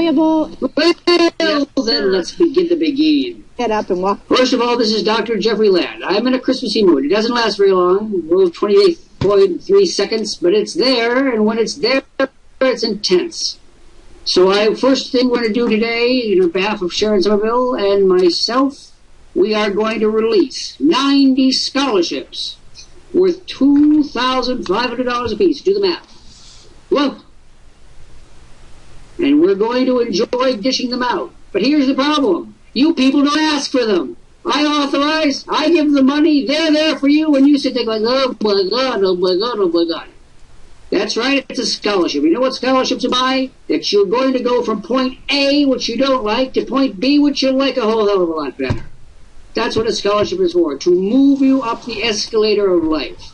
enjoyable. Well, then let's begin the begin. Get up and walk. First of all, this is Dr. Jeffrey Lant. I'm in a Christmassy mood. It doesn't last very long, 28.3 seconds, but it's there, and when it's there, it's intense. So first thing we're going to do today, on behalf of Sharon Somerville and myself, we are going to release 90 scholarships worth $2,500 apiece. Do the math. Well, and we're going to enjoy dishing them out. But here's the problem. You people don't ask for them. I authorize, I give the money, they're there for you, and you sit there going, oh my God, oh my God, oh my God. That's right, it's a scholarship. You know what scholarships are by? That you're going to go from point A, which you don't like, to point B, which you like a whole hell of a lot better. That's what a scholarship is for, to move you up the escalator of life.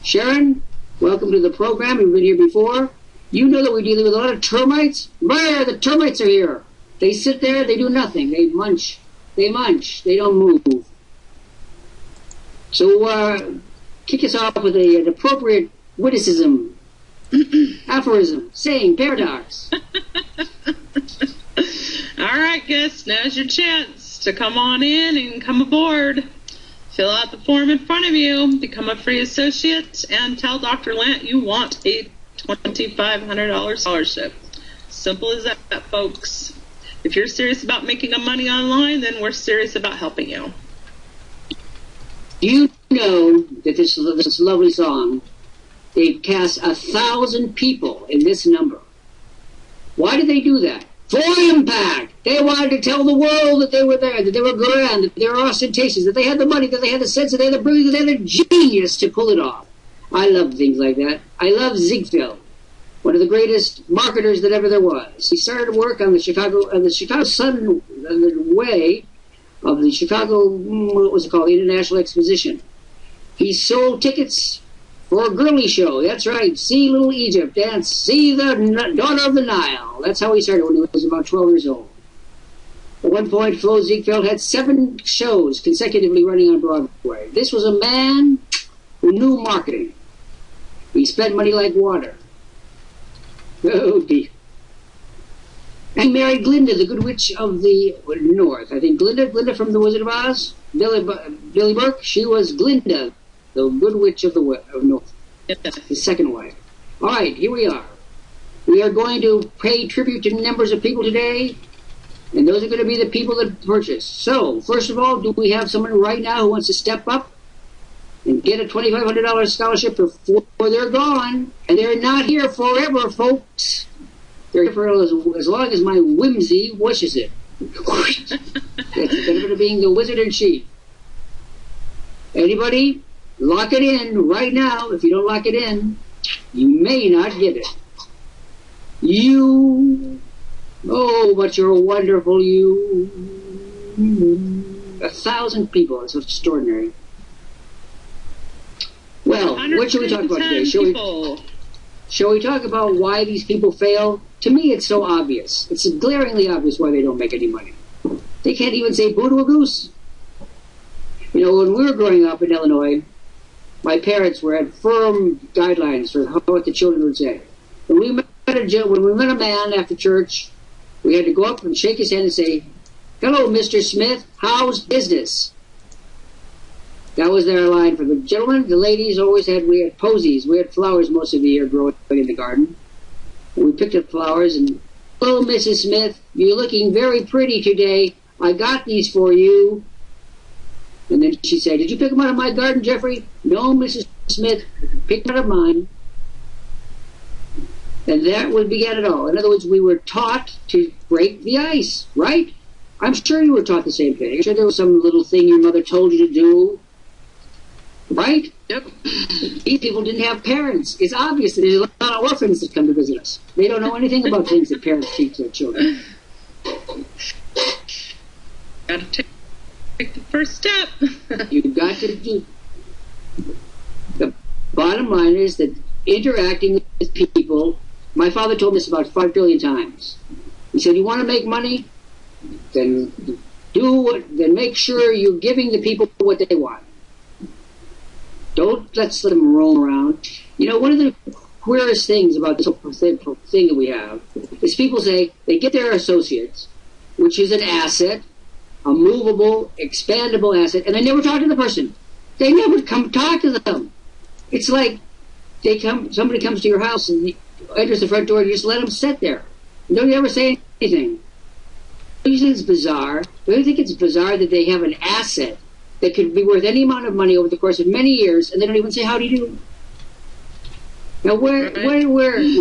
Sharon, welcome to the program. You've been here before. You know that we're dealing with a lot of termites. Brr, the termites are here. They sit there, they do nothing. They munch. They don't move. So kick us off with an appropriate witticism, aphorism, saying, paradox. All right, guests, now's your chance to come on in and come aboard. Fill out the form in front of you, become a free associate, and tell Dr. Lant you want a $2,500 scholarship. Simple as that, folks. If you're serious about making money online, then we're serious about helping you. You know that this lovely song, they've cast 1,000 people in this number. Why did they do that? For impact. They wanted to tell the world that they were there, that they were grand, that they were ostentatious, that they had the money, that they had the sense, that they had the brilliance, that they had the genius to pull it off. I love things like that. I love Ziegfeld, one of the greatest marketers that ever there was. He started work on the Chicago Sun, the way of the Chicago, what was it called, the International Exposition. He sold tickets for a girly show. That's right. See Little Egypt and see the Daughter of the Nile. That's how he started when he was about 12 years old. At one point, Flo Ziegfeld had 7 shows consecutively running on Broadway. This was a man who knew marketing. He spent money like water. Oh, dear. And he married Glinda, the Good Witch of the North. I think Glinda from The Wizard of Oz, Billy Burke, she was Glinda, the Good Witch of the North, the second wife. All right, here we are. We are going to pay tribute to numbers of people today, and those are going to be the people that purchase. So, first of all, do we have someone right now who wants to step up and get a $2,500 scholarship before they're gone? And they're not here forever, folks. They're here for as long as my whimsy wishes it. That's going to being the wizard-in-chief. Anybody? Lock it in right now. If you don't lock it in, you may not get it. You, oh, but you're wonderful, you. 1,000 people. It's extraordinary. Well, what should we talk about today? Shall we talk about why these people fail? To me, it's so obvious. It's glaringly obvious why they don't make any money. They can't even say boo to a goose. You know, when we were growing up in Illinois, my parents had firm guidelines for what the children would say. When we met a man after church, we had to go up and shake his hand and say, "Hello, Mr. Smith, how's business?" That was their line for the gentlemen. The ladies we had posies. We had flowers most of the year growing in the garden. And we picked up flowers and, "Hello, Mrs. Smith, you're looking very pretty today. I got these for you." And then she said, "Did you pick them out of my garden, Jeffrey?" "No, Mrs. Smith, picked them out of mine." And that would began it all. In other words, we were taught to break the ice, right? I'm sure you were taught the same thing. I'm sure there was some little thing your mother told you to do, right? Yep. These people didn't have parents. It's obvious that there's a lot of orphans that come to visit us. They don't know anything about things that parents teach their children. Gotta take the first step. You've got to do. The bottom line is that interacting with people. My father told me this about 5 billion times. He said, "You want to make money? Then make sure you're giving the people what they want. Don't let them roam around." You know, one of the queerest things about this whole thing that we have is people say they get their associates, which is an asset, a movable, expandable asset, and they never talk to the person. They never come talk to them. It's like somebody comes to your house and enters the front door and you just let them sit there. Don't ever say anything. Don't you think it's bizarre? Don't you think it's bizarre that they have an asset that could be worth any amount of money over the course of many years, and they don't even say, how do you do? Now,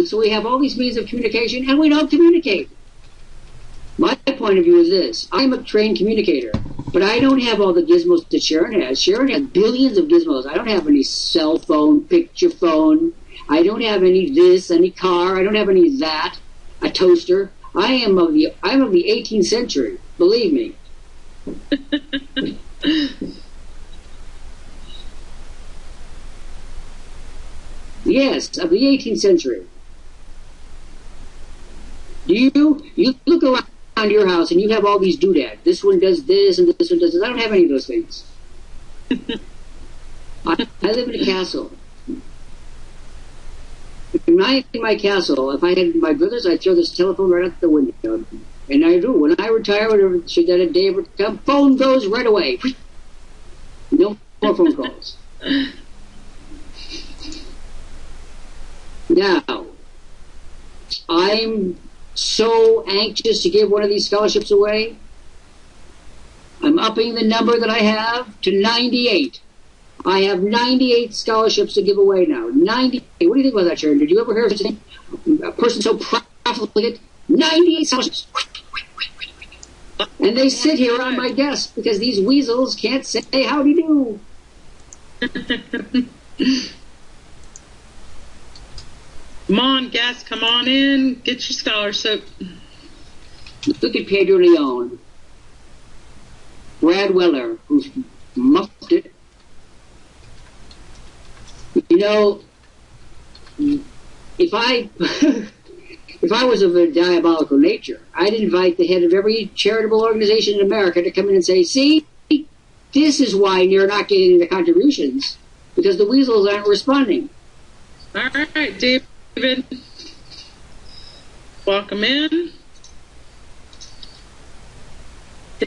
so we have all these means of communication, and we don't communicate. My point of view is this. I'm a trained communicator, but I don't have all the gizmos that Sharon has. Sharon has billions of gizmos. I don't have any cell phone, picture phone. I don't have any this, any car. I don't have any that, a toaster. I'm of the 18th century, believe me. Yes, of the 18th century. You look around your house and you have all these doodads. This one does this and this one does this. I don't have any of those things. I live in a castle. In my castle, if I had my brothers, I'd throw this telephone right out the window. And I do. When I retire, whenever should that a day ever come, phone goes right away. No more phone calls. Now, I'm so anxious to give one of these scholarships away. I'm upping the number that I have to 98. I have 98 scholarships to give away now. 98. What do you think about that, Sharon? Did you ever hear of such a thing? A person so profligate? 98 scholarships. And they sit here on my desk because these weasels can't say howdy do. Come on, guests, come on in. Get your scholarship. Look at Pedro Leon. Brad Weller, who's muffed it. You know, if I was of a diabolical nature, I'd invite the head of every charitable organization in America to come in and say, see, this is why you're not getting the contributions, because the weasels aren't responding. All right, David. Welcome in.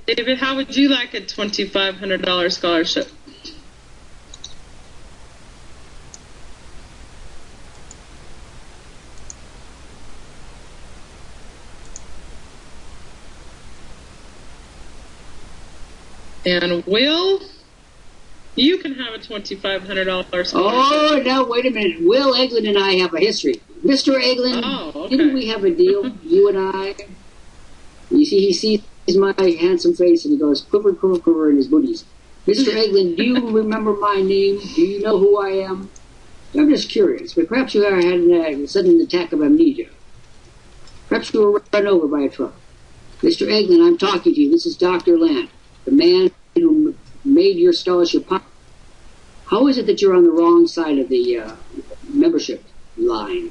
David, how would you like a $2,500 scholarship? And Will, you can have a $2,500 scholarship. Oh, no, wait a minute. Will Eglin and I have a history. Mr. Eglin, didn't we have a deal, you and I? You see, he sees my handsome face and he goes, quiver, quiver, quiver in his booties. Mr. Eglin, do you remember my name? Do you know who I am? I'm just curious, but perhaps you had a sudden attack of amnesia. Perhaps you were run over by a truck. Mr. Eglin, I'm talking to you. This is Dr. Lant, the man who made your scholarship possible. How is it that you're on the wrong side of the membership line?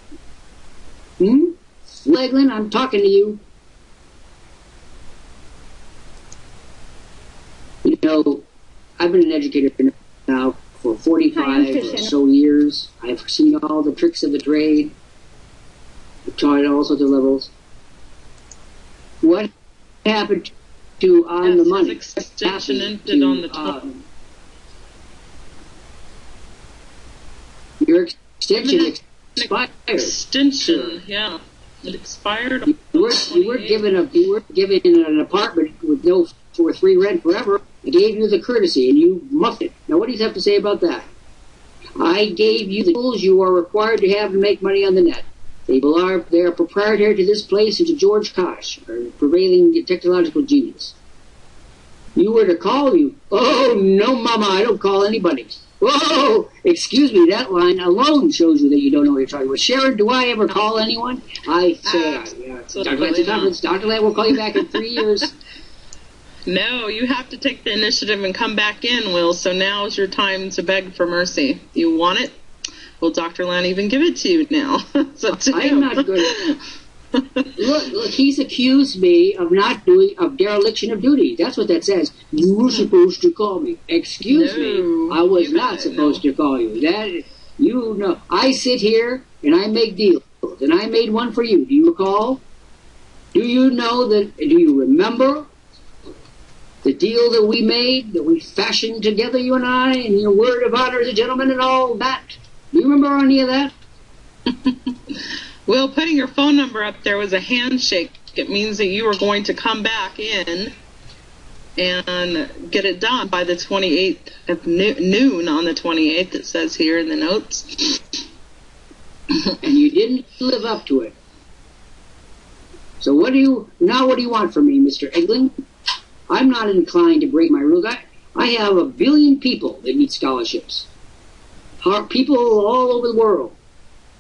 Eglin, I'm talking to you. You know, I've been an educator now for 45 or so years. I've seen all the tricks of the trade. I've taught at all sorts of levels. What happened to on the money? Extension ended on the top. Your extension expired. Extension, yeah. It expired. You weren't given an apartment with no for free rent forever. I gave you the courtesy and you muffed it. Now what do you have to say about that? I gave you the tools you are required to have to make money on the net. They are proprietary to this place and to George Kosh, our prevailing technological genius. You were to call you. Oh, no, Mama, I don't call anybody. Whoa, excuse me, that line alone shows you that you don't know what you're talking about. Sharon, do I ever call anyone? I say, Dr. Lant will call you back in 3 years. No, you have to take the initiative and come back in, Will, so now is your time to beg for mercy. You want it? Will Dr. Lant even give it to you now? It's up to I'm not good. Look, he's accused me of dereliction of duty. That's what that says. You were supposed to call me. Excuse me, I was not supposed to call you. That, you know, I sit here and I make deals, and I made one for you. Do you recall? Do you know that? Do you remember the deal that we made, that we fashioned together, you and I, and your word of honor as a gentleman and all that? Do you remember any of that? Will, putting your phone number up there was a handshake. It means that you were going to come back in and get it done by the 28th at noon on the 28th, it says here in the notes. And you didn't live up to it. So what do you want from me, Mr. Egling? I'm not inclined to break my rules. I have 1 billion people that need scholarships. People all over the world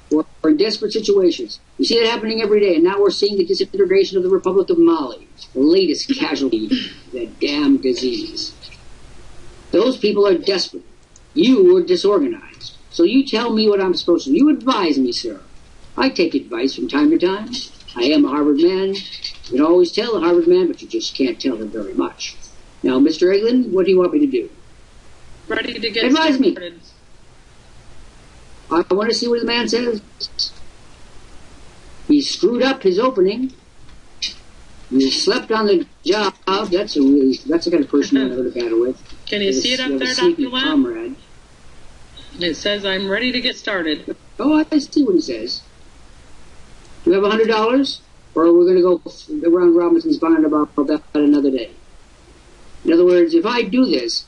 who are in desperate situations. We see it happening every day, and now we're seeing the disintegration of the Republic of Mali, the latest casualty of that damn disease. Those people are desperate. You were disorganized. So you tell me what I'm supposed to do. You advise me, sir. I take advice from time to time. I am a Harvard man. You can always tell a Harvard man, but you just can't tell him very much. Now, Mr. Egland, what do you want me to do? Ready to get advise started. Me. I want to see what the man says. He screwed up his opening. He slept on the job. That's the kind of person I go to battle with. Can you see it up there, Dr. Lant? It says, I'm ready to get started. Oh, I see what he says. Do you have $100? Or we're going to go around Robinson's barn about that another day? In other words, if I do this,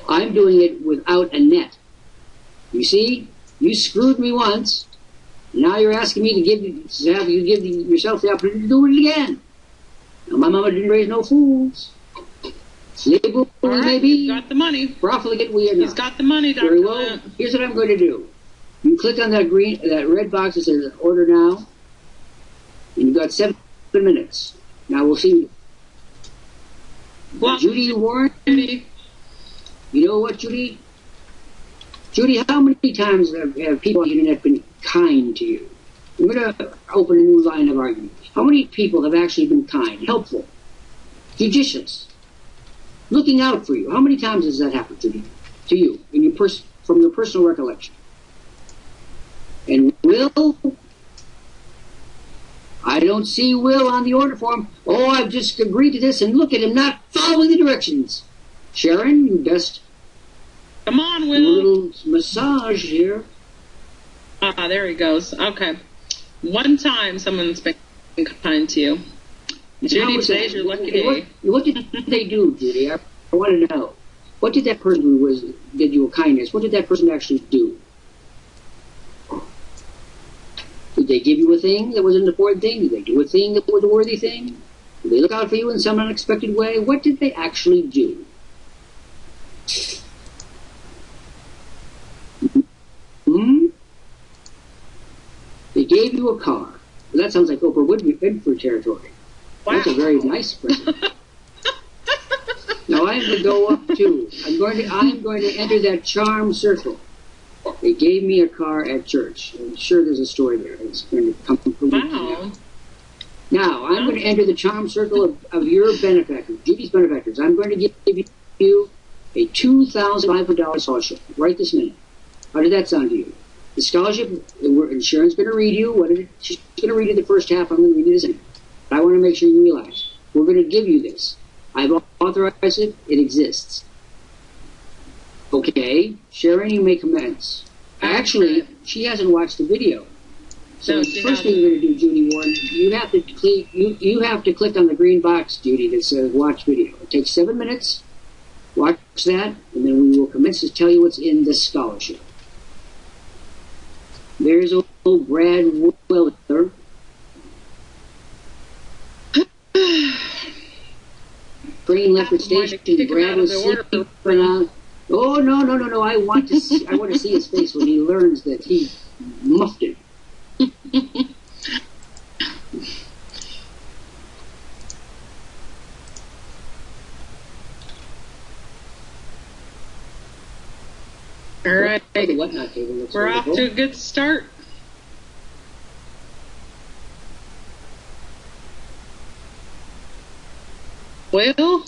I'm doing it without a net. You see? You screwed me once. Now you're asking me to have you give yourself the opportunity to do it again. Now, my mama didn't raise no fools. Label right, maybe. He's got the money. Profligate we are not. He's got the money, Dr. Very well. Lant. Here's what I'm going to do. You click on that red box that says order now. And you've got 7 minutes. Now we'll see. Well, Judy Warren. Judy. You know what, Judy? Judy, how many times have people on the internet been kind to you? I'm going to open a new line of argument. How many people have actually been kind, helpful, judicious, looking out for you? How many times has that happened, Judy, to you, from your personal recollection? And Will? I don't see Will on the order form. Oh, I've just agreed to this, and look at him not following the directions. Sharon, you best come on, do Will. a little massage here. Ah, there he goes. Okay. One time someone's been kind to you. Judy, today's your lucky day. What did they do, Judy? I want to know. What did that person who did you a kindness, what did that person actually do? Did they give you a thing that was an important thing? Did they do a thing that was a worthy thing? Did they look out for you in some unexpected way? What did they actually do? They gave you a car. Well, that sounds like Oprah Winfrey territory. Wow. That's a very nice present. Now I'm going to go up too. I'm going to enter that charm circle. They gave me a car at church. I'm sure there's a story there. It's going to come from Wow. Now I'm going to enter the charm circle of your benefactors, Judy's benefactors. I'm going to give you a $2,500 scholarship right this minute. How did that sound to you? The scholarship, Sharon's going to read you. She's going to read you the first half. I'm going to read you the second. But I want to make sure you realize we're going to give you this. I've authorized it. It exists. Okay, Sharon, you may commence. Actually, she hasn't watched the video. So No, the first thing you're going to do, Judy Warren, you have to click on the green box, Judy, that says watch video. It takes 7 minutes. Watch that, and then we will commence to tell you what's in the scholarship. There's old Brad Weller. Train left the station. Brad was sleeping on. Oh no! I want to see his face when he learns that he muffed it. All right. The whatnot table looks We're off wonderful. to a good start. Well,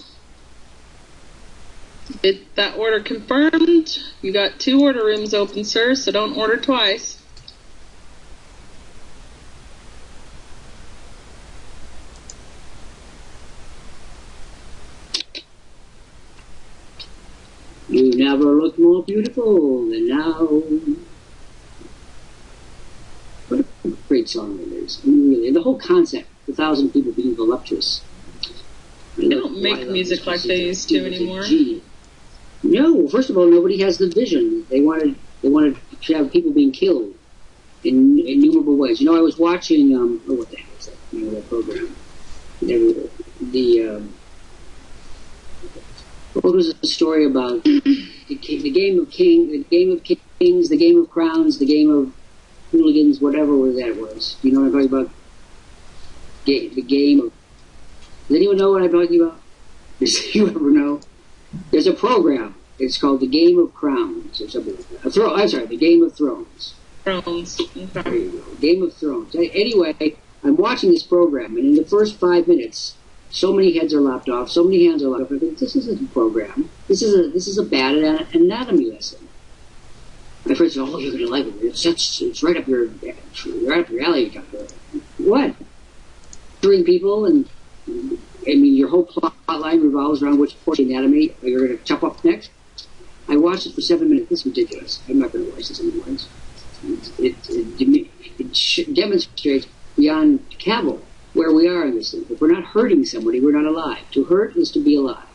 get that order confirmed. You got 2 order rooms open, sir, so don't order twice. You never looked more beautiful than now. What a great song it is. I mean, really, the whole concept, 1,000 people being voluptuous. They don't make music like they used to anymore. No, first of all, nobody has the vision. They wanted to have people being killed in innumerable ways. You know, I was watching, what the hell is that? You know, that program. What was the story about the game of kings, the game of crowns, the game of hooligans, whatever that was. You know what I'm talking about? The game of... Does anyone know what I'm talking about? Does you ever know? There's a program. It's called the Game of Crowns or something like that. I'm sorry, the Game of Thrones. Thrones. Okay. There you go. Game of Thrones. Anyway, I'm watching this program, and in the first 5 minutes, so many heads are lopped off, so many hands are lopped off. I think this isn't a program. This is a bad anatomy lesson. My friend said, "Oh, you're going to like it. It's right up your alley." What? Killing people, and I mean, your whole plot line revolves around which portion of anatomy you're going to chop off next. I watched it for 7 minutes. This is ridiculous. I'm not going to watch this anymore. It demonstrates beyond cavil where we are in this thing. If we're not hurting somebody, we're not alive. To hurt is to be alive.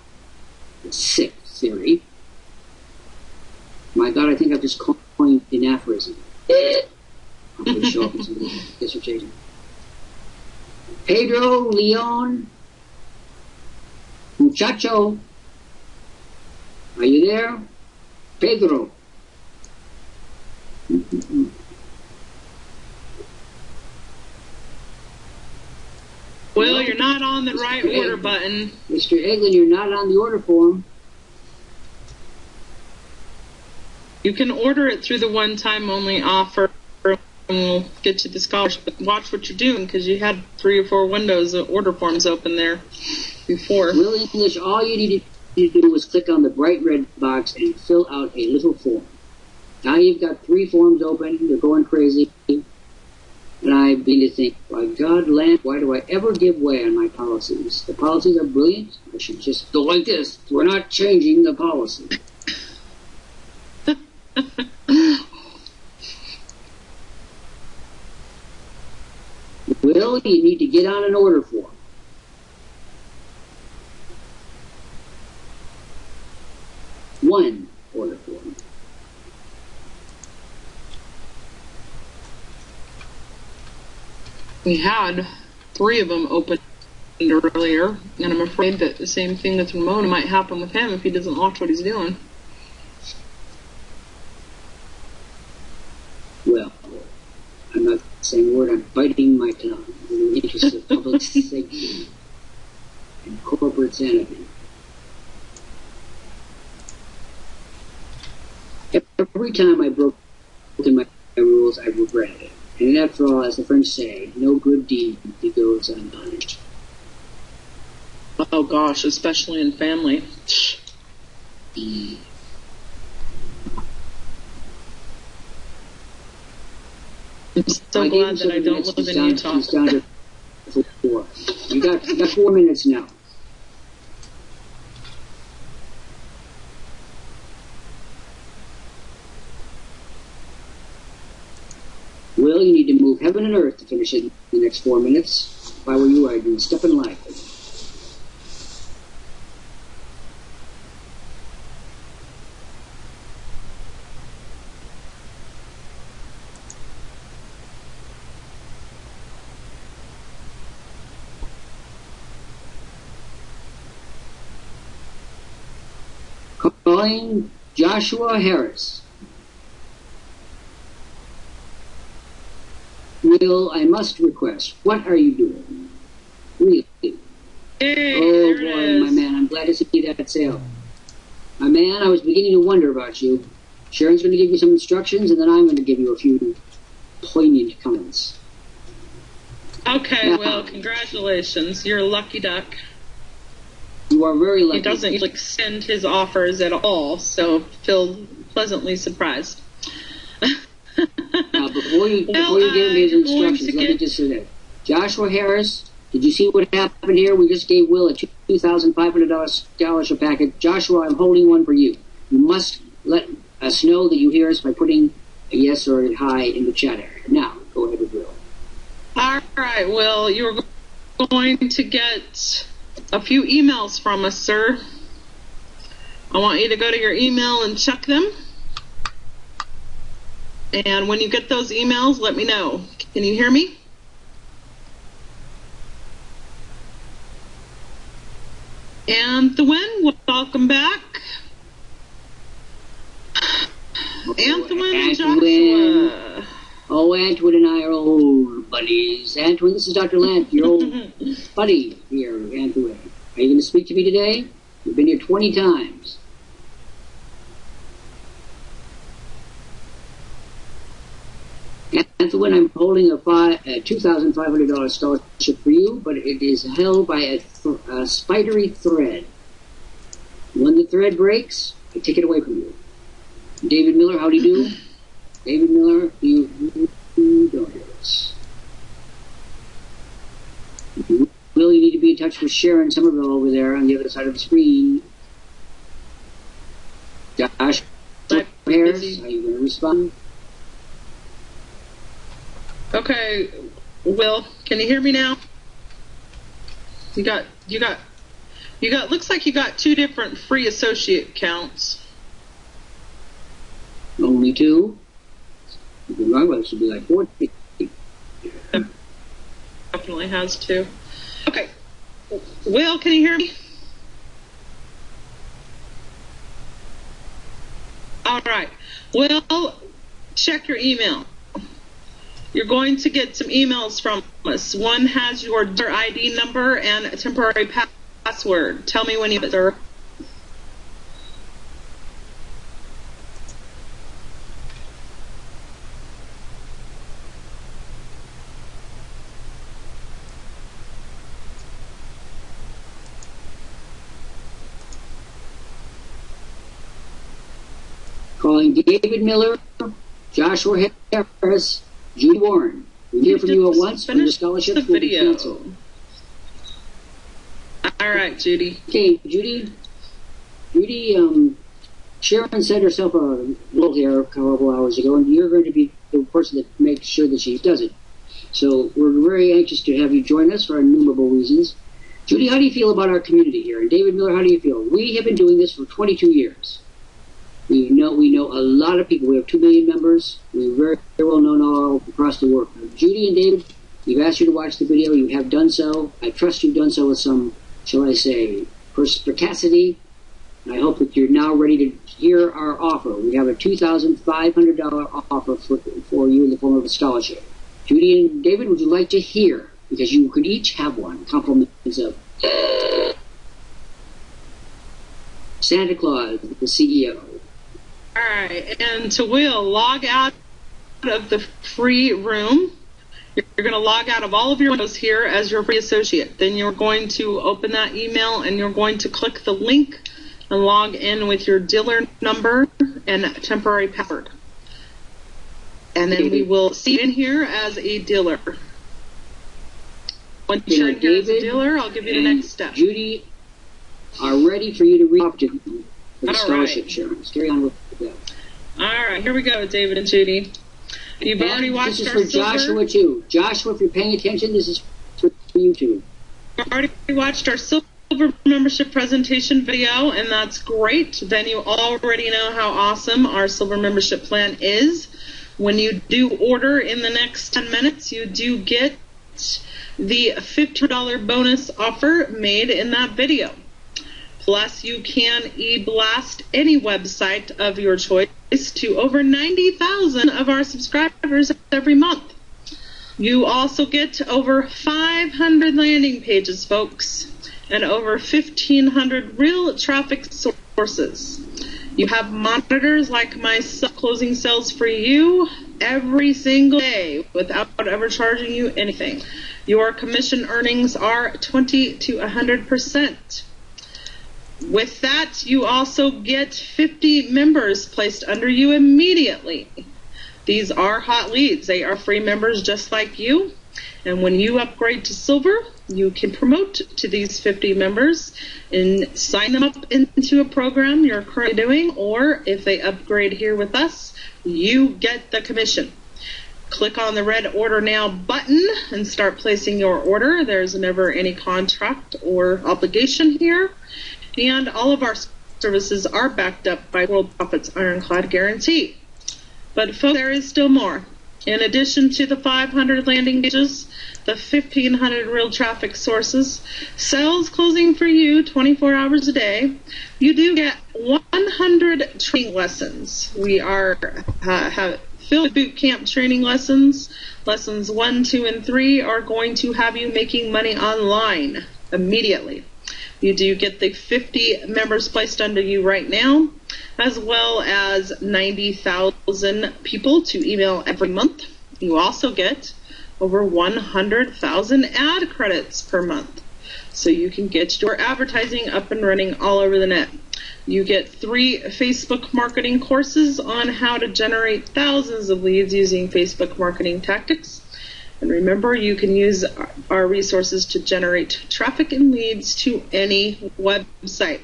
It's sick theory. My God, I think I've just coined an aphorism. I'm going to show up in some dissertation. Pedro Leon, muchacho, are you there? Pedro. Well, you're not on the right order button. Mr. Eglin, you're not on the order form. You can order it through the one-time only offer, and we'll get you the scholarship. But watch what you're doing, because you had 3 or 4 windows of order forms open there before. Will English, all you needed to do was click on the bright red box and fill out a little form. Now you've got 3 forms open. They're going crazy. And I begin to think, by God, Lant, why do I ever give way on my policies? The policies are brilliant. I should just go like this. We're not changing the policy. Will, you need to get on an order form. One order form. We had 3 of them open earlier, and I'm afraid that the same thing with Ramona might happen with him if he doesn't watch what he's doing. Well, I'm not saying a word. I'm biting my tongue in the interest of public safety and corporate sanity. Every time I broke my rules, I regretted it. And after all, as the French say, no good deed goes unpunished. Oh gosh, especially in family. I'm so glad that I don't live in Utah. He's down to 4. You got 4 minutes now. Will, you need to move heaven and earth to finish it in the next 4 minutes. If I were you, I'd be stepping life. Calling Joshua Harris. Will, I must request, what are you doing? Really? Hey, oh boy, my man, I'm glad to see that sale. My man, I was beginning to wonder about you. Sharon's going to give you some instructions, and then I'm going to give you a few poignant comments. Okay, now, well, congratulations. You're a lucky duck. You are very lucky. He doesn't usually extend his offers at all, so feel pleasantly surprised. Now, before you give him his instructions, let me just say that. Joshua Harris, did you see what happened here? We just gave Will a $2,500 scholarship package. Joshua, I'm holding one for you. You must let us know that you hear us by putting a yes or a hi in the chat area. Now, go ahead with Will. All right, Will, you're going to get a few emails from us, sir. I want you to go to your email and check them. And when you get those emails, let me know. Can you hear me? Anthewin, welcome back. Anthewin and Joshua. Oh, Antoine and I are old buddies. Antoine, this is Dr. Lant, your old buddy here, Antoine. Are you going to speak to me today? You've been here 20 times. Antoine, I'm holding a $2,500 scholarship for you, but it is held by a spidery thread. When the thread breaks, I take it away from you. David Miller, how do you do? David Miller, you don't hear us. Will, you need to be in touch with Sharon Somerville over there on the other side of the screen. Josh Harris, are you going to respond? Okay, Will, can you hear me now? Looks like you got 2 different free associate accounts. Only 2? It should be like 40. Definitely has 2. Okay. Will, can you hear me? All right. Will, check your email. You're going to get some emails from us. One has your ID number and a temporary password. Tell me when you get it. Calling David Miller, Joshua Harris, Judy Warren. We hear from you at once when the scholarship will be canceled. All right, Judy. Okay, Judy, Sharon said herself a little here a couple hours ago, and you're going to be the person that makes sure that she does it. So we're very anxious to have you join us for innumerable reasons. Judy, how do you feel about our community here? And David Miller, how do you feel? We have been doing this for 22 years. We know a lot of people. We have 2 million members. We're very, very well known all across the world. Judy and David, we've asked you to watch the video. You have done so. I trust you've done so with some, shall I say, perspicacity. I hope that you're now ready to hear our offer. We have a $2,500 offer for you in the form of a scholarship. Judy and David, would you like to hear? Because you could each have one. Compliments of Santa Claus, the CEO. All right, and to Will, log out of the free room. You're going to log out of all of your windows here as your free associate. Then you're going to open that email and you're going to click the link and log in with your dealer number and temporary password. And then we will see you in here as a dealer. Once you're in here as a dealer, I'll give you the next step. Judy are ready for you to read off to the scholarship, Sharon. Carry on with that. All right, here we go, David and Judy. You've already watched our This is for Joshua, too. Joshua, if you're paying attention, this is for you, too. You've already watched our silver membership presentation video, and that's great. Then you already know how awesome our silver membership plan is. When you do order in the next 10 minutes, you do get the $50 bonus offer made in that video. Plus, you can e-blast any website of your choice to over 90,000 of our subscribers every month. You also get over 500 landing pages, folks, and over 1,500 real traffic sources. You have monitors like myself closing sales for you every single day without ever charging you anything. Your commission earnings are 20 to 100%. With that, you also get 50 members placed under you immediately. These are hot leads. They are free members just like you. And when you upgrade to silver, you can promote to these 50 members and sign them up into a program you're currently doing, or if they upgrade here with us, you get the commission. Click on the red Order Now button and start placing your order. There's never any contract or obligation here. And all of our services are backed up by Worldprofit's Ironclad Guarantee. But folks, there is still more. In addition to the 500 landing pages, the 1,500 real traffic sources, sales closing for you 24 hours a day, you do get 100 training lessons. We have Field Boot Camp training lessons. Lessons 1, 2, and 3 are going to have you making money online immediately. You do get the 50 members placed under you right now, as well as 90,000 people to email every month. You also get over 100,000 ad credits per month, so you can get your advertising up and running all over the net. You get 3 Facebook marketing courses on how to generate thousands of leads using Facebook marketing tactics. And remember, you can use our resources to generate traffic and leads to any website,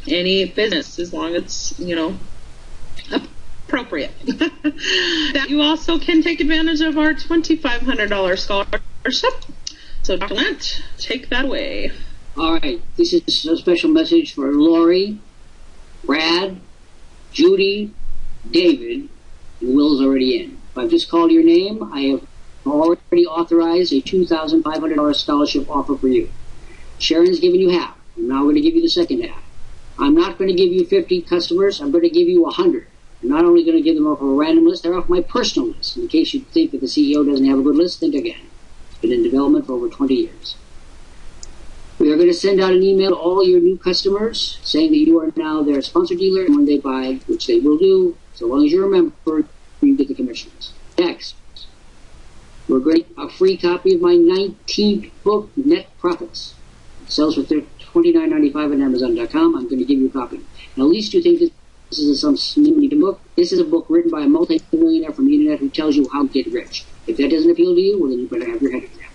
any business, as long as it's, appropriate. You also can take advantage of our $2,500 scholarship. So, Dr. Lant, take that away. All right. This is a special message for Lori, Brad, Judy, David, and Will's already in. If I've just called your name, I have already authorized a $2,500 scholarship offer for you. Sharon's giving you half. I'm now going to give you the second half. I'm not going to give you 50 customers. I'm going to give you 100. I'm not only going to give them off a random list, they're off my personal list. In case you think that the CEO doesn't have a good list, think again. It's been in development for over 20 years. We are going to send out an email to all your new customers saying that you are now their sponsor dealer, and when they buy, which they will do, so long as you're a member, you get the commissions. Next, we're going to a free copy of my 19th book, Net Profits. It sells for $29.95 at Amazon.com. I'm going to give you a copy. Now, at least you think this is some snippy book. This is a book written by a multi-millionaire from the internet who tells you how to get rich. If that doesn't appeal to you, well, then you better have your head examined.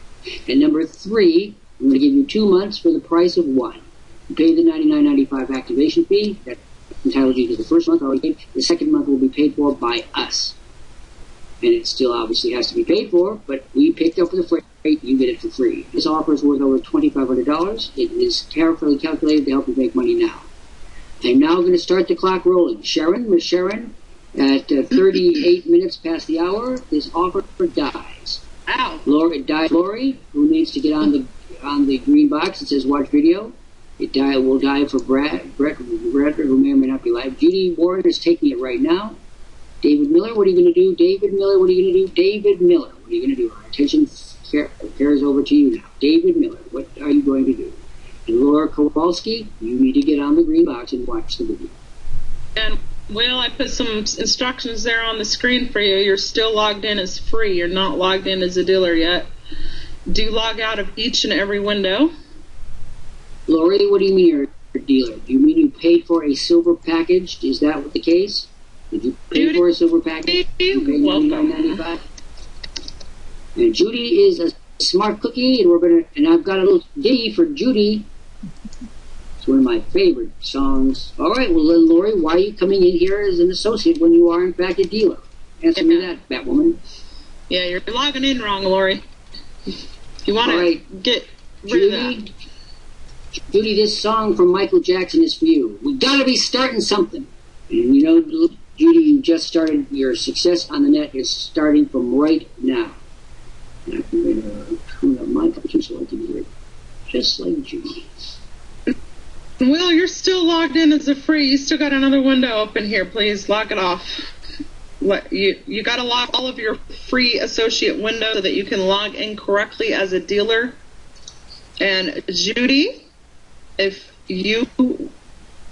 And number 3, I'm going to give you 2 months for the price of 1. You pay the $99.95 activation fee. That entitles you to the first month already paid. The second month will be paid for by us. And it still obviously has to be paid for, but we picked up for the freight, you get it for free. This offer is worth over $2,500. It is carefully calculated to help you make money now. I'm now going to start the clock rolling. Miss Sharon, at 38 minutes past the hour, this offer dies. Wow. Lori, who needs to get on the green box that says watch video. It will die for Brett, who may or may not be live. Judy Warren is taking it right now. David Miller, what are you going to do? David Miller, what are you going to do? David Miller, what are you going to do? Our attention carries over to you now. David Miller, what are you going to do? And Laura Kowalski, you need to get on the green box and watch the video. And Will, I put some instructions there on the screen for you. You're still logged in as free. You're not logged in as a dealer yet. Do log out of each and every window. Lori, what do you mean you're a dealer? Do you mean you paid for a silver package? Is that the case? Did you pay for a silver package? You paid $99.95. And Judy is a smart cookie, and I've got a little ditty for Judy. It's one of my favorite songs. All right, well then, Lori, why are you coming in here as an associate when you are in fact a dealer? Answer me that, Batwoman. Yeah, you're logging in wrong, Lori. You want to get rid of that. Judy, this song from Michael Jackson is for you. We got to be starting something. And Judy, you just started. Your success on the net is starting from right now. And I'm going to tune up my computer so I can hear it just like Judy. Will, you're still logged in as a free. You still got another window open here. Please log it off. You got to lock all of your free associate windows so that you can log in correctly as a dealer. And Judy, if you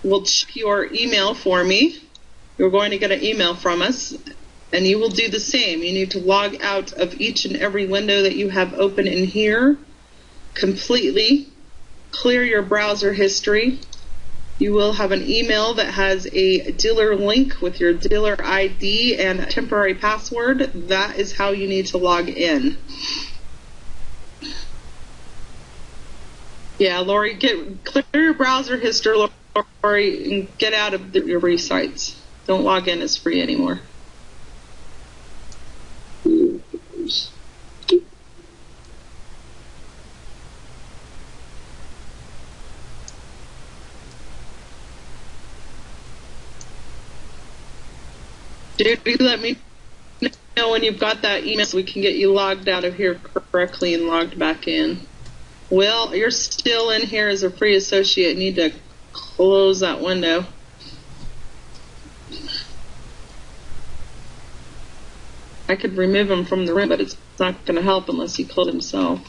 will check your email for me, you're going to get an email from us, and you will do the same. You need to log out of each and every window that you have open in here completely. Clear your browser history. You will have an email that has a dealer link with your dealer ID and a temporary password. That is how you need to log in. Yeah, Lori, clear your browser history, Lori, and get out of your free sites. Don't log in as free anymore. Judy, let me know when you've got that email so we can get you logged out of here correctly and logged back in. Will, you're still in here as a free associate. You need to close that window. I could remove him from the room, but it's not going to help unless he closes himself.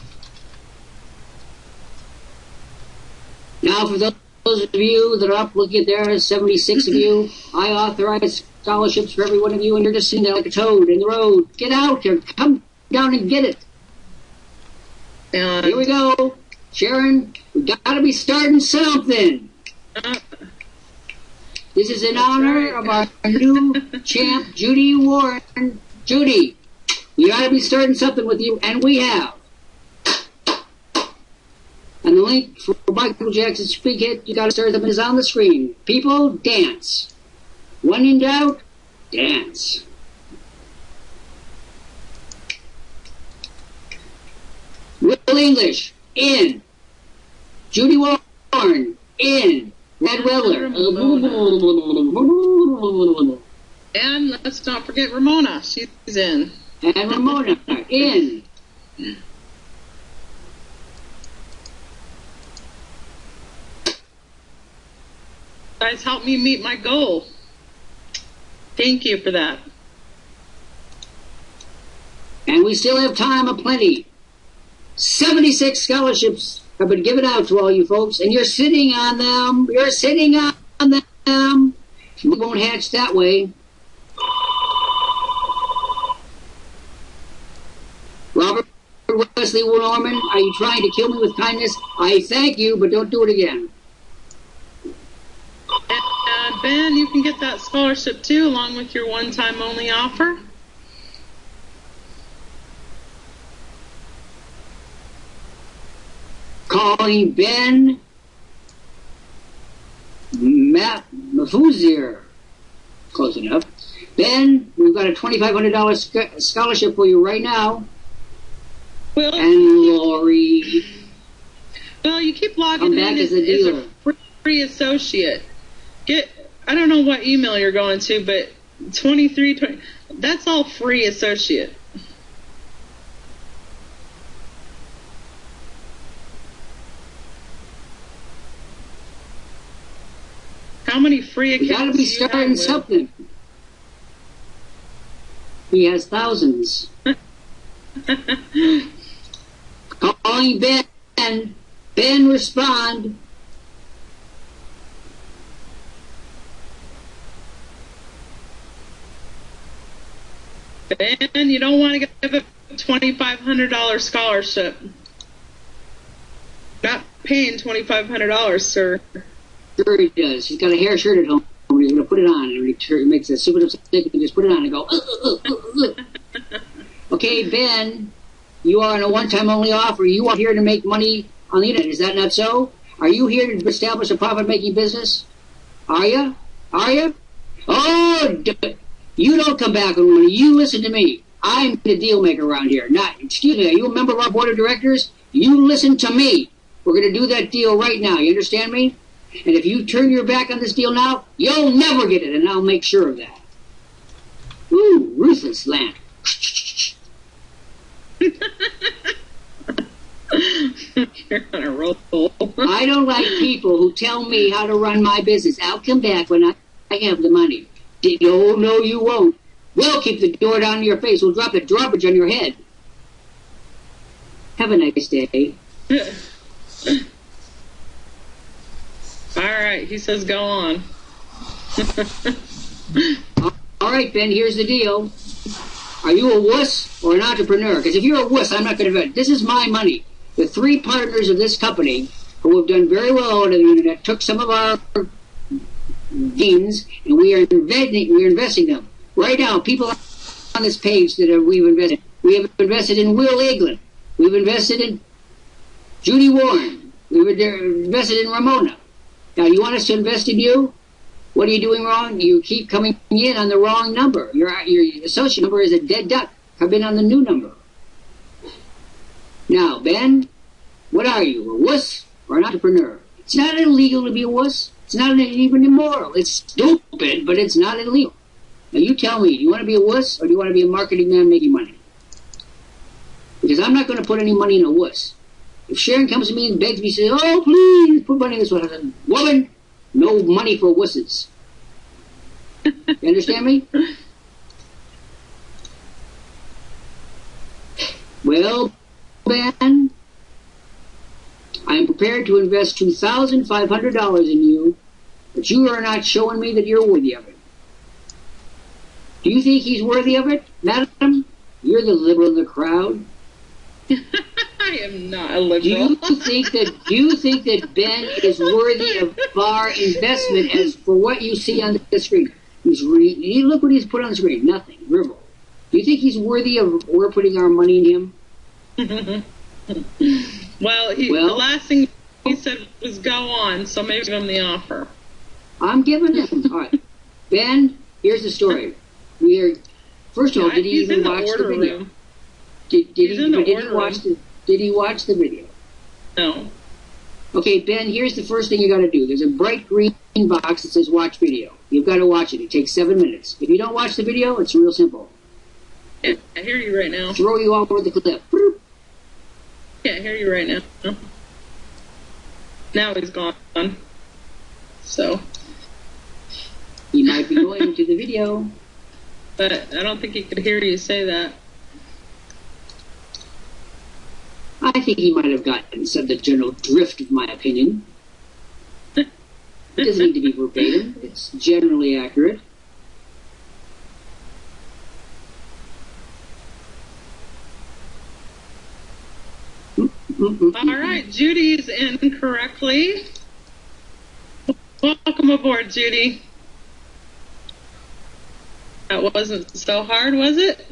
Now, for those of you that are up looking at there, 76 of you, I authorize scholarships for every one of you, and you're just sitting there like a toad in the road. Get out here. Come down and get it. And here we go. Sharon, we got to be starting something. This is in honor of our new champ, Judy Warren. Judy, we got to be starting something with you, and we have. And the link for Michael Jackson's big hit, You Gotta Start Something, is on the screen. People, dance. When in doubt, dance. Will English, in. Judy Warren, in. Red Weller. And let's not forget Ramona. She's in. And Ramona, in. Guys, help me meet my goal. Thank you for that. And we still have time aplenty. 76 scholarships have been given out to all you folks, and you're sitting on them. You're sitting on them. We won't hatch that way. Robert Wesley Norman, are you trying to kill me with kindness? I thank you, but don't do it again. And Ben, you can get that scholarship too, along with your one-time only offer. Calling Ben Mafuzier. Close enough. Ben, we've got a $2,500 scholarship for you right now. Will, and Lori. Well, you keep logging in as a free associate. I don't know what email you're going to, but 2320, that's all free associate. How many free accounts? You gotta be starting something. He has thousands. Calling Ben. Ben, respond. Ben, you don't want to give a $2,500 scholarship. Not paying $2,500, sir. Sure he does. He's got a hair shirt at home. He's going to put it on, and he makes a super stick and just put it on and go. Okay, Ben, you are on a one-time only offer. You are here to make money on the internet. Is that not so? Are you here to establish a profit-making business? Are you? Are you? Oh, you don't come back on money. You listen to me. I'm the deal maker around here. Excuse me, are you a member of our board of directors? You listen to me. We're going to do that deal right now. You understand me? And if you turn your back on this deal now, you'll never get it, and I'll make sure of that. Ooh, ruthless Lant. You're on a roll. I don't like people who tell me how to run my business. I'll come back when I have the money. Oh, no, you won't. We'll keep the door down in your face. We'll drop the drawbridge on your head. Have a nice day. All right, he says go on. All right, Ben, here's the deal. Are you a wuss or an entrepreneur? Because if you're a wuss, I'm not going to vet. This is my money. The three partners of this company who have done very well on the internet took some of our gains, and we are investing them. Right now, people on this page that we've invested. We have invested in Will Eglin. We've invested in Judy Warren. They're invested in Ramona. Now, you want us to invest in you? What are you doing wrong? You keep coming in on the wrong number. Your associate number is a dead duck. Come in on the new number. Now, Ben, what are you, a wuss or an entrepreneur? It's not illegal to be a wuss. It's not even immoral. It's stupid, but it's not illegal. Now, you tell me, do you want to be a wuss or do you want to be a marketing man making money? Because I'm not going to put any money in a wuss. If Sharon comes to me and begs me, says, oh, please, put money in this one, I said, woman, no money for wusses. You understand me? Well, Ben, I'm prepared to invest $2,500 in you, but you are not showing me that you're worthy of it. Do you think he's worthy of it, madam? You're the liberal in the crowd. I am not a liberal. Do you think that Ben is worthy of our investment as for what you see on the screen? Look what he's put on the screen. Nothing. Rivel. Do you think he's worthy of we're putting our money in him? Well, the last thing he said was go on, so maybe give him the offer. I'm giving him. All right. Ben, here's the story. First of all, did he even watch the video? Did he watch the video? No. Okay, Ben, here's the first thing you got to do. There's a bright green box that says watch video. You've got to watch it. It takes 7 minutes. If you don't watch the video, it's real simple. I hear you right now. Throw you all over the cliff. Can't hear you right now. Now he's gone. So. He might be going to the video. But I don't think he could hear you say that. I think he might have gotten some the general drift of my opinion. It doesn't need to be verbatim. It's generally accurate. All right, Judy's in correctly. Welcome aboard, Judy. That wasn't so hard, was it?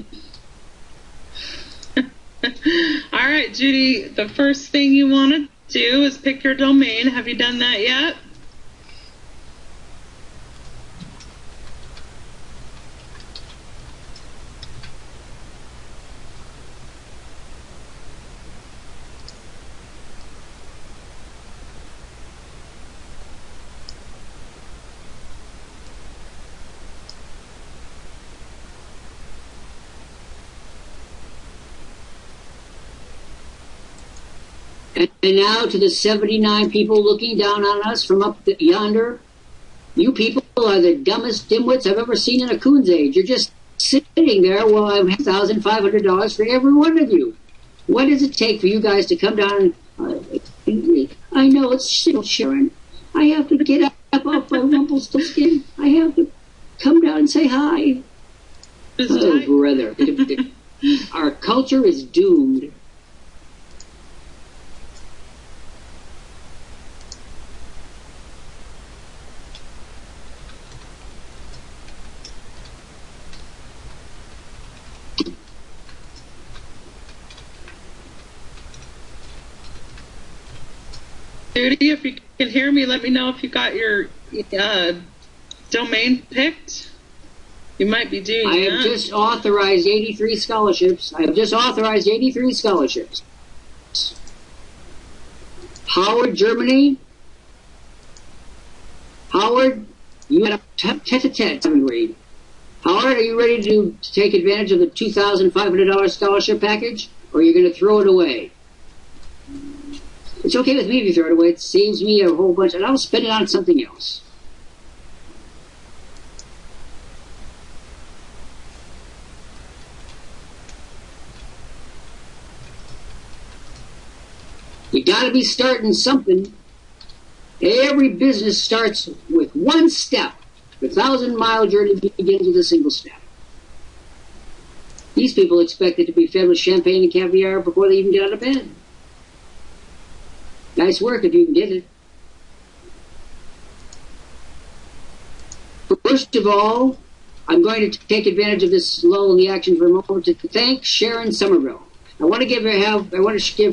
All right, Judy, the first thing you want to do is pick your domain. Have you done that yet? And now to the 79 people looking down on us from up yonder, you people are the dumbest dimwits I've ever seen in a coon's age. You're just sitting there while I have $1,500 for every one of you. What does it take for you guys to come down and... I know it's Sharon. I have to get up off my Rumpelstiltskin. I have to come down and say hi. Oh, brother. Our culture is doomed. Judy, if you can hear me, let me know if you got your domain picked. You might be doing I have just authorized 83 scholarships. Howard, Germany. Howard, you had a tete-a-tete 7th grade. Howard, are you ready to take advantage of the $2,500 scholarship package, or are you going to throw it away? It's okay with me if you throw it away. It saves me a whole bunch, and I'll spend it on something else. You got to be starting something. Every business starts with one step. The 1,000-mile journey begins with a single step. These people expect it to be fed with champagne and caviar before they even get out of bed. Nice work if you can get it. First of all, I'm going to take advantage of this lull in the action for a moment to thank Sharon Somerville. I want to give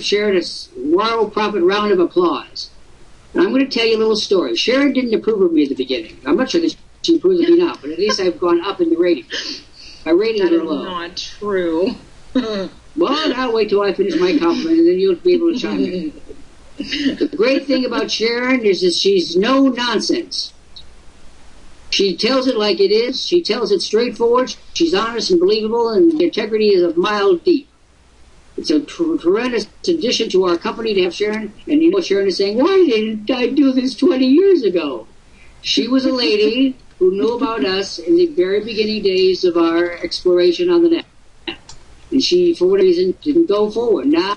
Sharon a Worldprofit round of applause. And I'm going to tell you a little story. Sharon didn't approve of me at the beginning. I'm not sure that she approves of me now, but at least I've gone up in the ratings. My ratings are low. Not true. Well, now wait till I finish my compliment, and then you'll be able to chime in. The great thing about Sharon is that she's no nonsense. She tells it like it is. She tells it straightforward. She's honest and believable, and the integrity is a mile deep. It's a tremendous addition to our company to have Sharon. And you know what Sharon is saying? Why didn't I do this 20 years ago? She was a lady who knew about us in the very beginning days of our exploration on the net. And she, for whatever reason, didn't go forward. Now,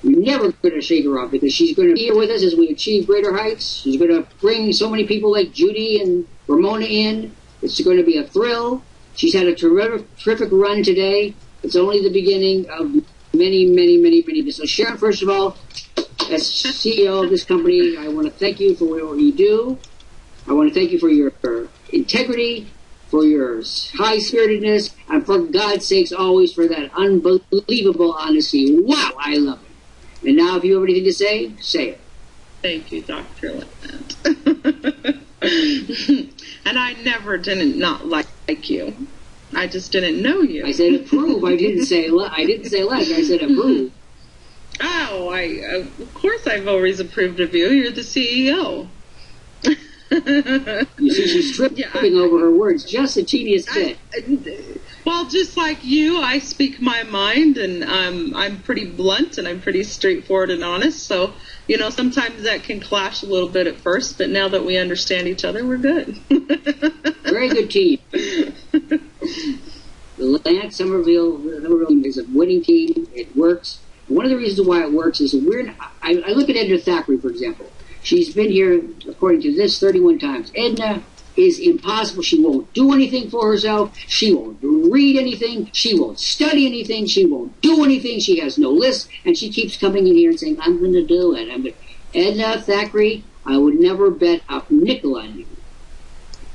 we're never going to shake her off because she's going to be here with us as we achieve greater heights. She's going to bring so many people like Judy and Ramona in. It's going to be a thrill. She's had a terrific run today. It's only the beginning of many, many, many, many. So Sharon, first of all, as CEO of this company, I want to thank you for what you do. I want to thank you for your integrity, for your high-spiritedness, and for God's sakes, always for that unbelievable honesty. Wow, I love it. And now, if you have anything to say, say it. Thank you, Dr. Lant. And I never didn't not like you. I just didn't know you. I said approve. I didn't say like. I said approve. Oh, of course I've always approved of you. You're the CEO. You see, she's tripping over her words just the teeniest bit. Well, just like you, I speak my mind, and I'm pretty blunt, and I'm pretty straightforward and honest. So, you know, sometimes that can clash a little bit at first, but now that we understand each other, we're good. Very good team. The Lant Somerville team is a winning team. It works. One of the reasons why it works is that I look at Edna Thackeray, for example. She's been here, according to this, 31 times. Edna is impossible. She won't do anything for herself. She won't read anything. She won't study anything. She won't do anything. She has no list. And she keeps coming in here and saying, I'm going to do it. Edna Thackeray, I would never bet a nickel on you.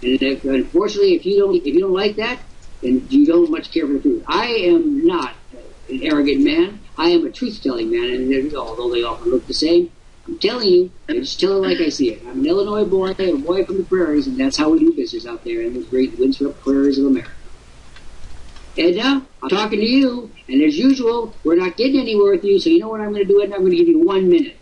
And unfortunately, if you don't like that, then you don't much care for the truth. I am not an arrogant man. I am a truth-telling man, and although they often look the same, I'm telling you, I just tell it like I see it. I'm an Illinois boy, a boy from the prairies, and that's how we do business out there in the great windswept prairies of America. Edna, I'm talking to you, and as usual, we're not getting anywhere with you, so you know what I'm going to do, Edna? I'm going to give you 1 minute.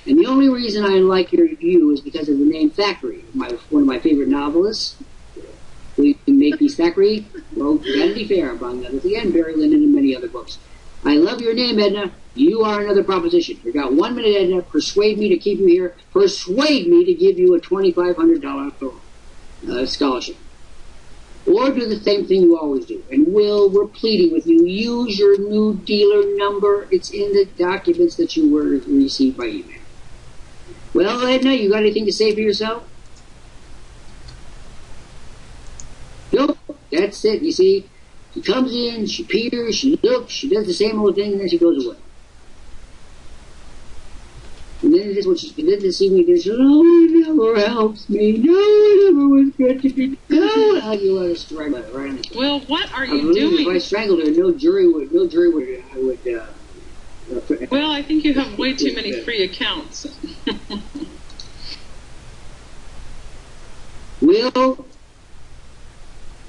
And the only reason I like you is because of the name Thackeray, one of my favorite novelists. We can make these Thackeray, well, Vanity Fair, among others, again, Barry Lyndon, and many other books. I love your name, Edna. You are another proposition. You got 1 minute, Edna. Persuade me to keep you here. Persuade me to give you a $2,500 scholarship. Or do the same thing you always do. And Will, we're pleading with you. Use your new dealer number. It's in the documents that you were received by email. Well, Edna, you got anything to say for yourself? Nope. That's it. You see, she comes in, she peers, she looks, she does the same old thing, and then she goes away. And then this is what she did this evening. No one ever helps me. No one ever was good to me. No one. How do you let us strangle her right on the Well, what are I you believe doing? if I strangled her, no jury would. Well, I think you have way too many free accounts. Will,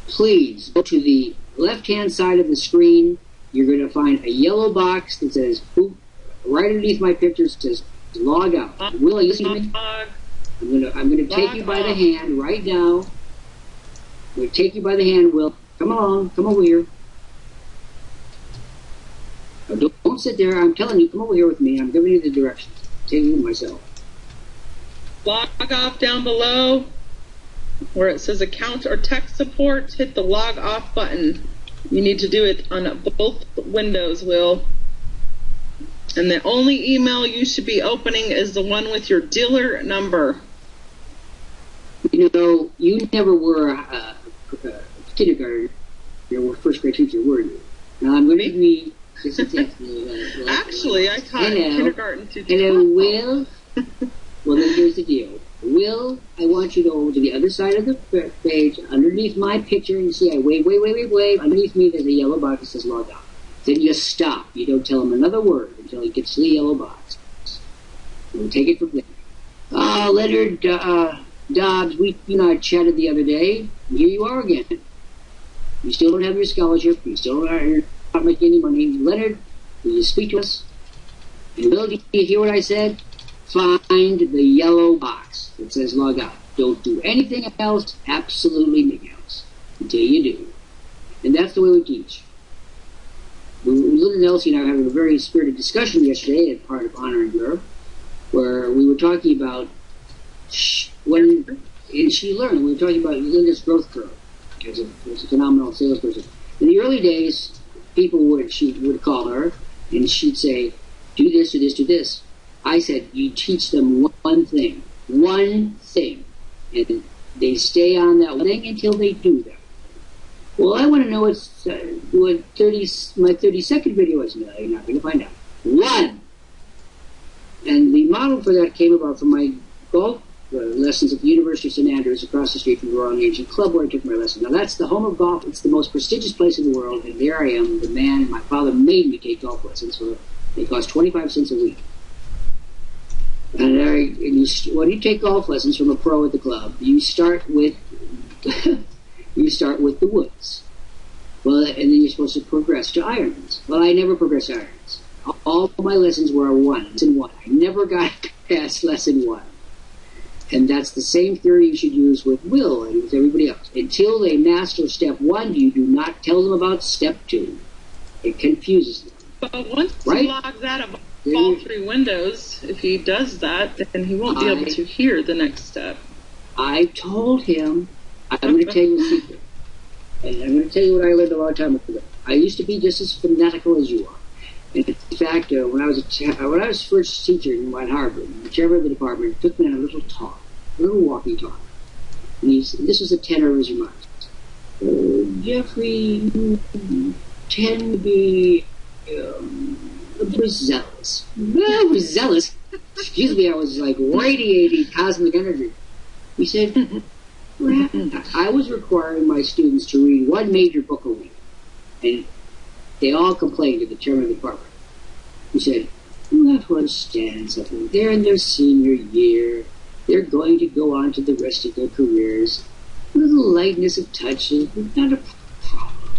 please go to the left-hand side of the screen. You're going to find a yellow box that says, right underneath my picture, it says, log out. Will, are you listening to me? I'm going to take you by the hand right now. I'm going to take you by the hand, Will. Come along. Come over here. Now, don't sit there. I'm telling you, come over here with me. I'm giving you the directions. I'm taking you myself. Log off down below where it says account or tech support. Hit the log off button. You need to do it on both windows, Will. And the only email you should be opening is the one with your dealer number. You know, you never were a kindergarten, first grade teacher, were you? Now I'm going to be. Actually, I taught kindergarten to Hello, Will. Well, then here's the deal. Will, I want you to go to the other side of the page, underneath my picture, and you see I wave. Underneath me, there's a yellow box that says log out. Then you stop. You don't tell him another word until he gets to the yellow box. We'll take it from there. Leonard Dobbs, you and I chatted the other day. Here you are again. You still don't have your scholarship. You still are not making any money. Leonard, will you speak to us? And will you hear what I said? Find the yellow box that says log out. Don't do anything else, absolutely nothing else, until you do. And that's the way we teach. Linda Elsie and I were having a very spirited discussion yesterday at part of Honor in Europe, where we were talking about and she learned, we were talking about Linda's growth curve as a phenomenal salesperson. In the early days, she would call her, and she'd say, do this, do this, do this. I said, you teach them one thing, and they stay on that one thing until they do that. Well, I want to know what my 30-second video is. No, you're not going to find out. One! And the model for that came about from my golf lessons at the University of St. Andrews across the street from the Royal Ancient Club where I took my lesson. Now, that's the home of golf. It's the most prestigious place in the world, and there I am, the man. My father made me take golf lessons. They cost 25 cents a week. And when you take golf lessons from a pro at the club, you start with the woods. Well, and then you're supposed to progress to irons. Well, I never progressed to irons. All my lessons were lesson one. I never got past lesson one. And that's the same theory you should use with Will and with everybody else. Until they master step one, you do not tell them about step two. It confuses them. But once he logs out of all three windows, if he does that, then he won't be able to hear the next step. I told him, I'm going to tell you a secret. And I'm going to tell you what I learned a long time ago. I used to be just as fanatical as you are. And in fact, when I was first teacher at Harvard, the chairman of the department took me on a little talk, a little walking talk. And this was the tenor of his remarks. Jeffrey, you tend to be overzealous. Overzealous? Excuse me, I was like radiating cosmic energy. He said, I was requiring my students to read one major book a week. And they all complained to the chairman of the department. He said, you have to understand something. They're in their senior year. They're going to go on to the rest of their careers. A little lightness of touch is not a problem.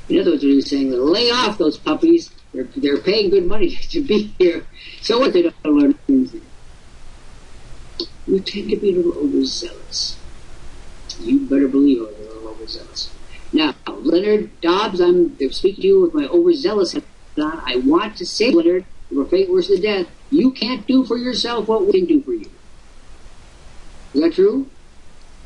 In other words, what he was saying, lay off those puppies. They're paying good money to be here. So what, they don't learn anything. You tend to be a little overzealous. You better believe I'm a little overzealous. Now, Leonard Dobbs, I'm speaking to you with my overzealous hat on. I want to say, Leonard, if a fate worse than death, you can't do for yourself what we can do for you. Is that true?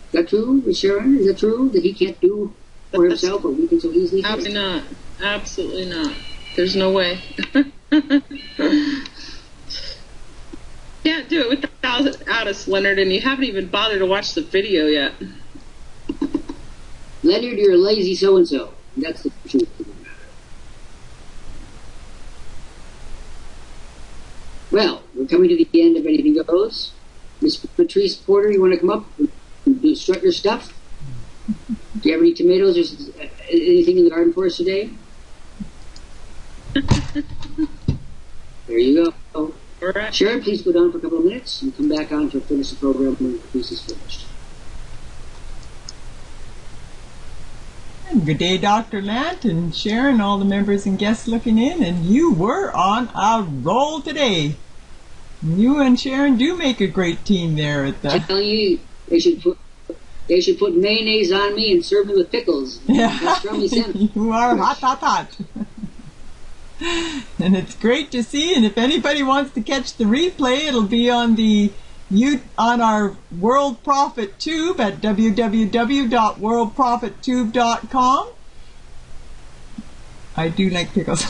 Is that true, Ms. Sharon? Is that true that he can't do for himself what we can so easily do? Absolutely not. Absolutely not. There's no way. Can't do it without us, Leonard, and you haven't even bothered to watch the video yet. Leonard, you're a lazy so-and-so. That's the truth of the matter. Well, we're coming to the end of Anything Goes. Miss Patrice Porter, you want to come up and strut your stuff? Do you have any tomatoes or anything in the garden for us today? There you go. All right. Sharon, please go down for a couple of minutes and come back on to finish the program when the piece is finished. Good day, Dr. Lant and Sharon, all the members and guests looking in, and you were on a roll today. You and Sharon do make a great team there at the... I tell you, they should put mayonnaise on me and serve me with pickles. Yeah. You are hot. And it's great to see, and if anybody wants to catch the replay, it'll be on our Worldprofit Tube at www.worldprofittube.com. I do like pickles.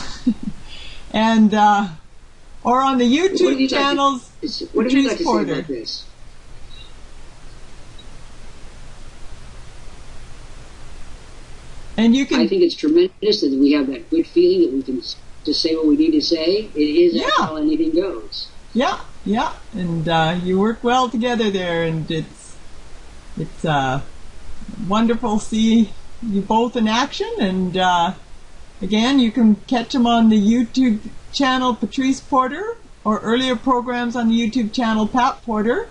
And or on the YouTube channels. What do you like to say about this? And you can. I think it's tremendous that we have that good feeling that we can just say what we need to say. It is how anything goes. Yeah, and you work well together there, and it's wonderful to see you both in action, and Again, you can catch them on the YouTube channel Patrice Porter or earlier programs on the YouTube channel Pat Porter.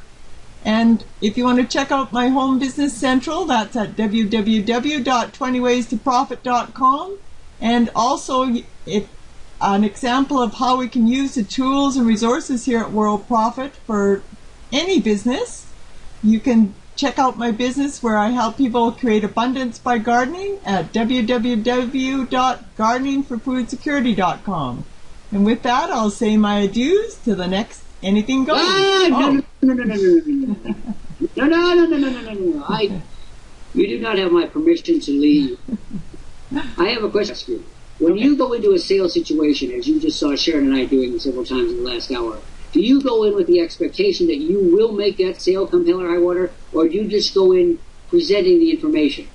And if you want to check out my Home Business Central, that's at www.20waystoprofit.com. And also, if an example of how we can use the tools and resources here at World Profit for any business, you can check out my business where I help people create abundance by gardening at www.gardeningforfoodsecurity.com. And with that, I'll say my adieus to the next Anything Goes. No. You do not have my permission to leave. I have a question to ask you. When you go into a sales situation, as you just saw Sharon and I doing several times in the last hour, do you go in with the expectation that you will make that sale come hell or high water, or do you just go in presenting the information?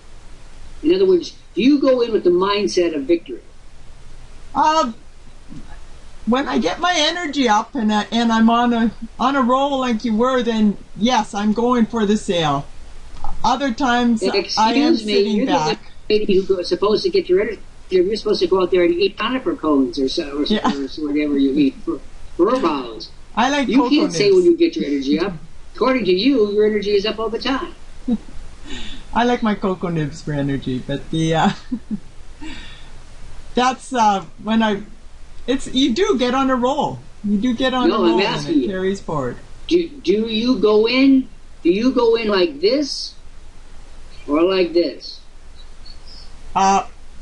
In other words, do you go in with the mindset of victory? When I get my energy up and I'm on a roll like you were, then yes, I'm going for the sale. Other times I am sitting back. You're supposed to get your energy. You're supposed to go out there and eat conifer cones or whatever you eat for boughs. I like You cocoa can't nibs. say when you get your energy up. According to you, your energy is up all the time. I like my cocoa nibs for energy, but the that's when you do get on a roll. You do get on a roll, and it carries forward. Do you go in? Do you go in like this or like this?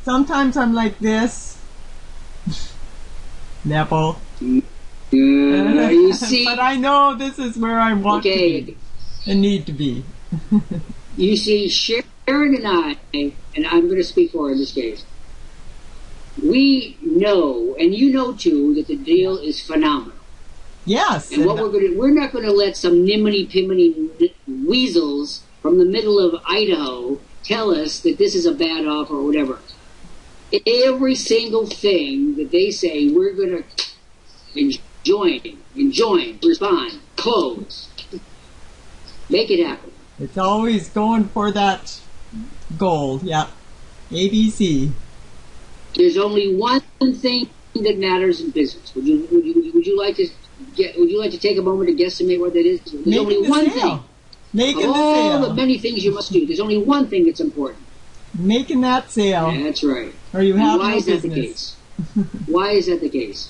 Sometimes I'm like this. Nipple. You see? But I know this is where I want to be and need to be. You see, Sharon and I, and I'm going to speak for her in this case, we know, and you know too, that the deal is phenomenal. Yes. And what we're not going to let some niminy-piminy weasels from the middle of Idaho tell us that this is a bad offer or whatever. Every single thing that they say, we're going to enjoin, respond, close. Make it happen. It's always going for that gold. Yeah. ABC. There's only one thing that matters in business. Would you like to take a moment to guesstimate what that is? There's only one thing. Making of the all sale. the many things you must do, there's only one thing that's important. Making that sale. Yeah, that's right. Or you have why no is business. That the case? Why is that the case?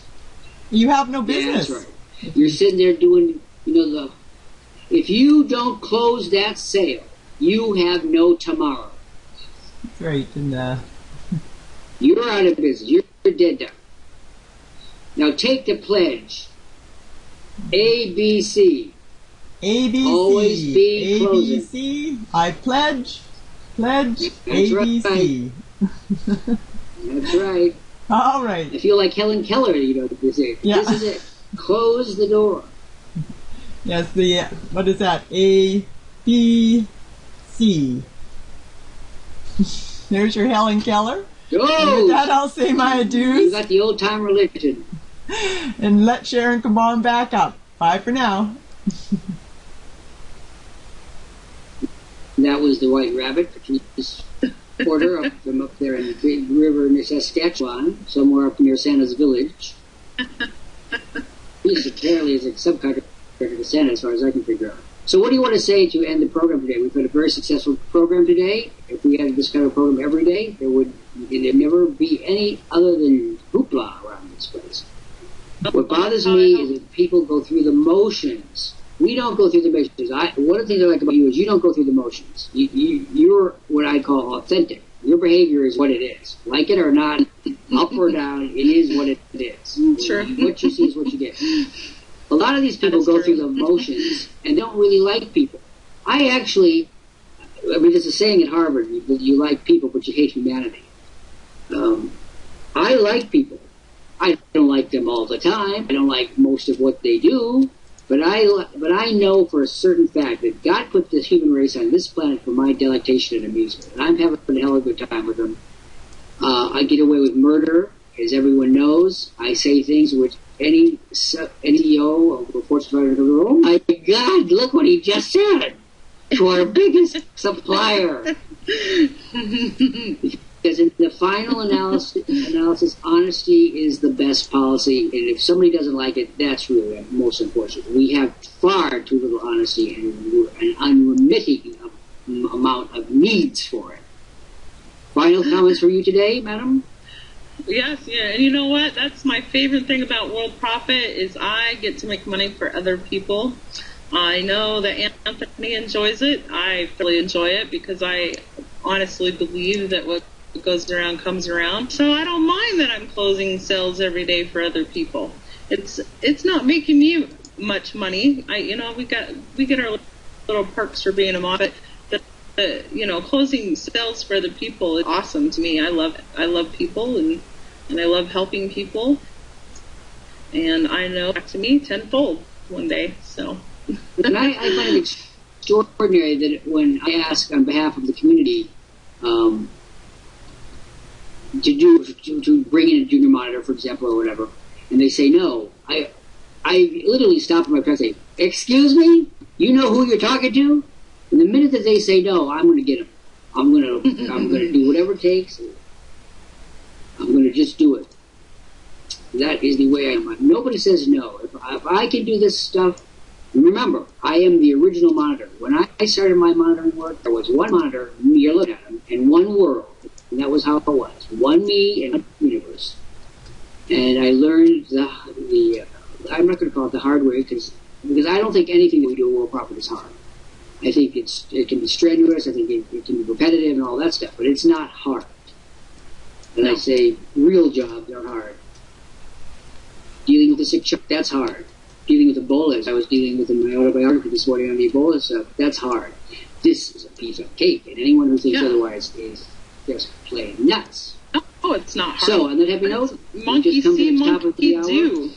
You have no business. Yeah, that's right. You're sitting there doing, if you don't close that sale, you have no tomorrow. That's right. And you're out of business. You're dead done. Now take the pledge. ABC. ABC. Always be closing. ABC. I pledge. That's ABC. Right. That's right. All right. I feel like Helen Keller, this is it. Close the door. Yes, what is that? A, B, C. There's your Helen Keller. And with that, I'll say my adieus. You got the old time religion. And let Sharon come on back up. Bye for now. That was the White Rabbit, Patrice Porter, from up there in the big river near Saskatchewan, somewhere up near Santa's village. He's apparently is a subcontractor to Santa, as far as I can figure out. So what do you want to say to end the program today? We've had a very successful program today. If we had this kind of program every day, there'd never be any other than hoopla around this place. What bothers me is that people go through the motions. We don't go through the motions. One of the things I like about you is you don't go through the motions. You're what I call authentic. Your behavior is what it is. Like it or not, up or down, it is what it is. Sure. What you see is what you get. A lot of these people go through the motions and don't really like people. There's a saying at Harvard, that you like people but you hate humanity. I like people. I don't like them all the time. I don't like most of what they do. But I know for a certain fact that God put the human race on this planet for my delectation and amusement. And I'm having a hell of a good time with them. I get away with murder, as everyone knows. I say things which any CEO of a Fortune 500 will go, oh my God, look what he just said to our biggest supplier. Because in the final analysis, honesty is the best policy, and if somebody doesn't like it, that's really most unfortunate. We have far too little honesty and an unremitting amount of needs for it. Final comments for you today, madam? Yes, yeah, and you know what? That's my favorite thing about Worldprofit is I get to make money for other people. I know that Anthony enjoys it. I really enjoy it because I honestly believe that what goes around comes around. So I don't mind that I'm closing sales every day for other people. It's not making me much money. We get our little perks for being a mom, but closing sales for other people is awesome to me. I love people and I love helping people, and I know back to me tenfold one day. So. And I find it extraordinary that when I ask on behalf of the community to bring in a junior monitor, for example, or whatever, and they say no, I literally stop in my press and say, "Excuse me, you know who you're talking to?" And the minute that they say no, I'm going to get them. I'm going to do whatever it takes. I'm going to just do it. That is the way I am. Nobody says no. If I can do this stuff. Remember, I am the original monitor. When I started my monitoring work, there was one monitor, you're looking at him, and one world. And that was how it was. One me and one universe. And I learned I'm not going to call it the hard way, because I don't think anything that we do at Worldprofit is hard. I think it can be strenuous, I think it can be repetitive and all that stuff, but it's not hard. And I say, real jobs are hard. Dealing with a sick child, that's hard. Dealing with Ebola, as I was dealing with in my autobiography this morning on the Ebola stuff, that's hard. This is a piece of cake, and anyone who thinks otherwise is just plain nuts. Oh, it's not hard. So, on that happy note, monkey see, monkey do.